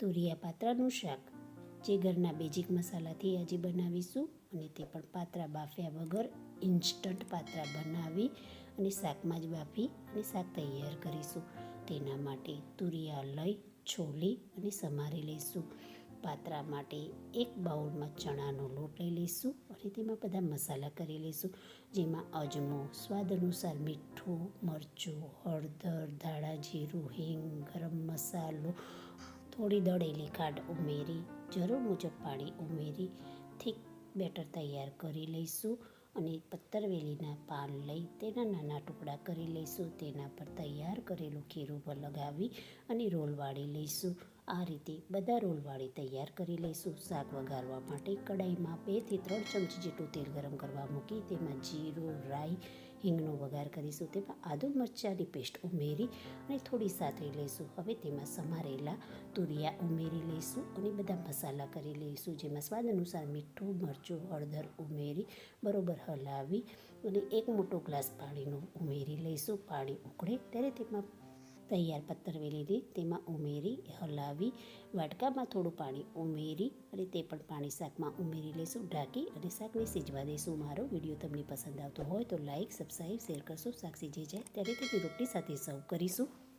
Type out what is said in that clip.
તુરિયા પાત્રાનું શાક, જે ઘરના બેઝિક મસાલાથી આજે બનાવીશું અને તે પણ પાત્રા બાફ્યા વગર ઇન્સ્ટન્ટ પાત્રા બનાવી અને શાકમાં જ બાફી અને શાક તૈયાર કરીશું. તેના માટે તુરિયા લઈ છોલી અને સમારી લઈશું. પાત્રા માટે એક બાઉલમાં ચણાનો લોટ લઈ લઈશું અને તેમાં બધા મસાલા કરી લઈશું, જેમાં અજમો, સ્વાદ અનુસાર મીઠું, મરચું, હળદર, ધાણા જીરું, હિંગ, ગરમ મસાલો, થોડી દળેલી ખાંડ ઉમેરી જરૂર મુજબ પાણી ઉમેરી થીક બેટર તૈયાર કરી લઈશું. અને પત્તરવેલીના પાન લઈ તેના નાના ટુકડા કરી લઈશું. તેના પર તૈયાર કરેલું ખીરું પર લગાવી અને રોલ વાળી લઈશું. આ રીતે બધા રોલ વાળી તૈયાર કરી લઈશું. શાક વઘારવા માટે કઢાઈમાં 2 થી 3 ચમચી જેટલું તેલ ગરમ કરવા મૂકી તેમાં જીરું, રાઈ, હિંગનો વઘાર કરીશું. તેમાં આદુ મરચાંની પેસ્ટ ઉમેરી અને થોડી સાતળી લઈશું. હવે તેમાં સમારેલા તુરિયા ઉમેરી લઈશું અને બધા મસાલા કરી લઈશું, જેમાં સ્વાદ અનુસાર મીઠું, મરચું, હળદર ઉમેરી બરોબર હલાવી અને 1 મોટો ગ્લાસ પાણીનો ઉમેરી લઈશું. પાણી ઉકળે ત્યારે તેમાં તૈયાર પત્તરવેલીને તેમાં ઉમેરી હલાવી વાટકામાં થોડું પાણી ઉમેરી અને તે પણ પાણી શાકમાં ઉમેરી લઈશું. ઢાંકી અને શાકને સિજવા દઈશું. મારો વિડીયો તમને પસંદ આવતો હોય તો લાઇક, સબસ્ક્રાઈબ, શેર કરશો. શાક સિજી જાય ત્યારે તેને રોટલી સાથે સર્વ કરીશું.